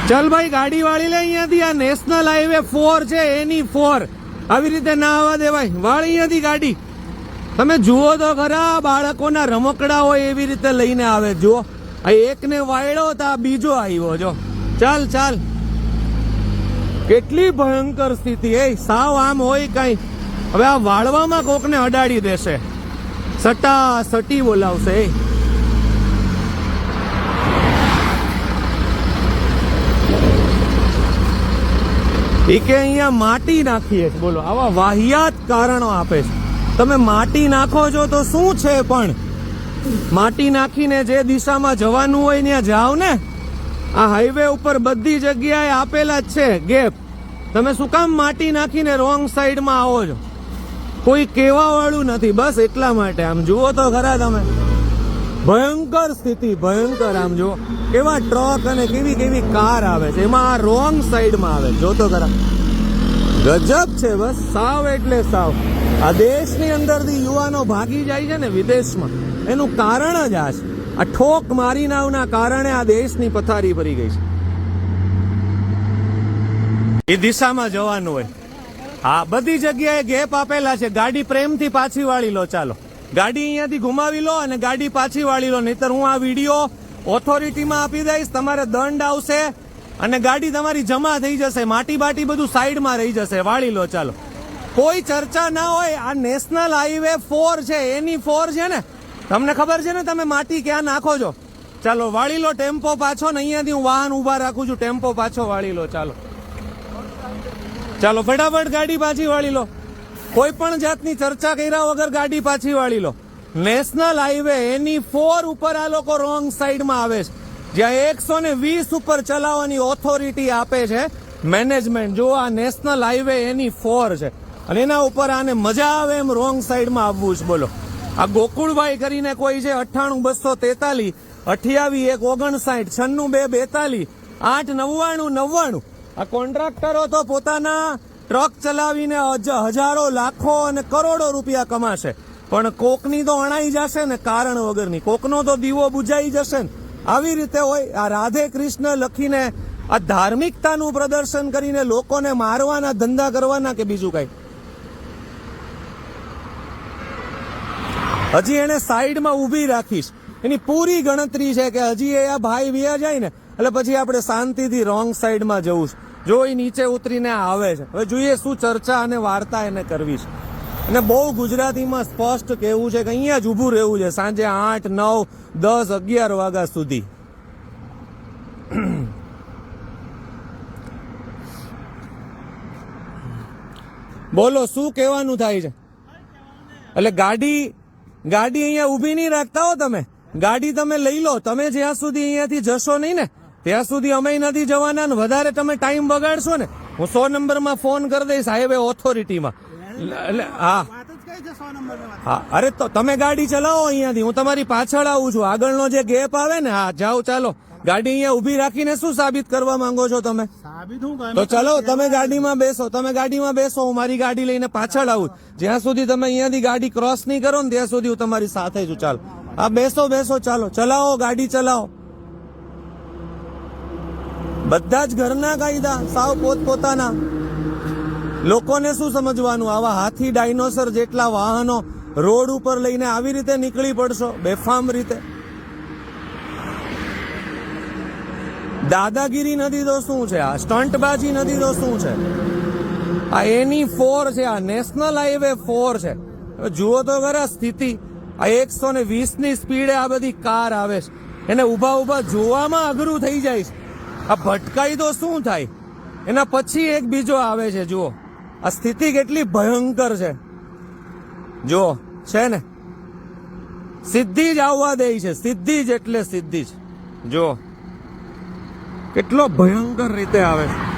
चल भाई गाड़ी वाली ले अहींयाથી આ નેશનલ હાઈવે 4 છે એની 4 આવી રીતે ના આવવા દેવાય વાળી અહીંયાથી ગાડી તમે જુઓ તો ખરા બાળકોના રમકડા હોય એવી રીતે લઈને આવે જુઓ આ એકને વાયડો તો આ બીજો આવ્યો જો ચાલ ચાલ કેટલી ભયંકર સ્થિતિ એ સાવ આમ હોય કઈ હવે આ વાળવામાં કોકને અડાડી દેશે સટા સટી બોલાવશે એ કે અહીંયા માટી નાખીએ બોલો આવા વાહિયાત કારણો આપે છે તમે માટી નાખો છો તો શું છે પણ માટી નાખીને જે દિશામાં જવાનું હોય ત્યાં જાઓ ને આ હાઈવે ઉપર બધી જગ્યાએ આપેલા જ છે ગેપ તમે શું કામ માટી નાખીને રોંગ સાઈડમાં આવો છો કોઈ કહેવા વાળું નથી બસ એટલા માટે આમ જુઓ તો ખરા તમે ભયંકર સ્થિતિ ભયંકર આમ જુઓ કેવા ટ્રક અને કેવી કેવી કાર આવે છે એમાં આ રોંગ સાઈડમાં આવે જો તો ખરા ગજબ છે બસ સાવ એટલે સાવ આ દેશની અંદરથી યુવાનો ભાગી જાય છે ને વિદેશમાં એનું કારણ જ આ છે આ ઠોક મારીને આવના કારણે આ દેશની પથારી ભરી ગઈ છે એ દિશામાં જવાનું હોય હા બધી જગ્યાએ ગેપ આપેલા છે ગાડી પ્રેમથી પાછી વાળી લો ચાલો ગાડી અહીંયાથી ઘુમાવી લો અને ગાડી પાછી વાળી લો નહીતર હું આ વિડીયો ઓથોરિટીમાં આપી દઈશ તમારે દંડ આવશે અને ગાડી તમારી જમા થઈ જશે માટી બાટી બધું સાઈડમાં રહી જશે વાળી લો ચાલો કોઈ ચર્ચા ના હોય આ નેશનલ હાઈવે 4 છે એની 4 છે ને તમને ખબર છે ને તમે માટી ક્યાં નાખો છો ચાલો વાળી લો ટેમ્પો પાછો ને અહીંયાથી હું વાહન ઉભા રાખું છું ટેમ્પો પાછો વાળી લો ચાલો ચાલો ફટાફટ ગાડી પાછી વાળી લો કોઈ પણ જાતની ચર્ચા કર્યા વગર ગાડી પાછી વાળી લો નેશનલ હાઈવે એની 4 ઉપર આ લોકો રોંગ સાઈડમાં આવે છે જ્યાં 120 ઉપર ચલાવવાની ઓથોરિટી આપે છે મેનેજમેન્ટ જો આ નેશનલ હાઈવે એની 4 છે અને એના ઉપર આને મજા આવે એમ રોંગ સાઈડમાં આવવું છે બોલો આ ગોકુળભાઈ કરીને કોઈ છે 98 243 28 1 59 96 2 42 8 99 99 આ કોન્ટ્રાક્ટરો તો પોતાના ટ્રક ચલાવીને હજારો લાખો અને કરોડો રૂપિયા કમાશે પણ કોકની તો અણાઈ જશે ને કારણ વગરની કોકનો તો દીવો બુજાઈ જશે ને આવી રીતે હોય આ રાધે કૃષ્ણ લખીને આ ધાર્મિકતાનું પ્રદર્શન કરીને લોકોને મારવાના ધંધા કરવાના કે બીજું કઈ હજી એને સાઈડમાં ઊભી રાખીશ એની પૂરી ગણતરી છે કે હજી એ આ ભાઈ વ્યા જાય ને એટલે પછી આપણે શાંતિથી રોંગ સાઈડમાં જવું છે જો એ નીચે ઉતરીને આવે છે હવે જોઈએ શું ચર્ચા અને વાર્તા એને કરવી છે અને બહુ ગુજરાતીમાં સ્પષ્ટ કહેવું છે કે અહીંયા જ ઊભું રહેવું છે સાંજે 8, 9, 10, 11 વાગ્યા સુધી બોલો શું કહેવાનું થાય છે એટલે ગાડી અહીંયા ઊભી નહીં રાખતા હો તમે ગાડી તમે લઈ લો તમે જ્યાં સુધી અહીંયાથી જશો નહીં ને ત્યાં સુધી અમે નથી જવાના ને વધારે તમે ટાઈમ બગાડશો ને હું 100 નંબરમાં ફોન કરી દઈશ હાઈવે ઓથોરિટીમાં એટલે હા હા અરે તો તમે ગાડી ચલાવો અહીંયાથી હું તમારી પાછળ આવું છું આગળનો જે ગેપ આવે ને હા જાઓ ચાલો ગાડી અહીંયા ઊભી રાખીને શું સાબિત કરવા માંગો છો તમે તો ચલો તમે ગાડીમાં બેસો હું મારી ગાડી લઈને પાછળ આવું જ્યાં સુધી તમે અહીંયાથી ગાડી ક્રોસ નહીં કરો ને ત્યાં સુધી હું તમારી સાથે છું ચાલો હા બેસો ચાલો ચલાવો ગાડી ચલાવો બધા જ ઘરના કાયદા સાવ પોતપોતાના લોકોને શું સમજવાનું આવા હાથી ડાયનોસર જેટલા વાહનો રોડ ઉપર લઈને આવી રીતે નીકળી પડશો બેફામ રીતે દાદાગીરી નથી તો શું છે આ સ્ટંટબાજી નથી તો શું છે આ એની 4 છે આ નેશનલ હાઈવે 4 છે જુઓ તો ખરા સ્થિતિ આ 120 ની સ્પીડે આ બધી કાર આવે છે એને ઉભા જોવામાં અઘરું થઈ જાય છે આ ભટકાઈ તો શું થાય એના પછી એક બીજો આવે છે જુઓ આ સ્થિતિ કેટલી ભયંકર છે જુઓ છે ને સીધી જ આવવા દે છે સીધી જ એટલે સીધી જ જુઓ કેટલો ભયંકર રીતે આવે છે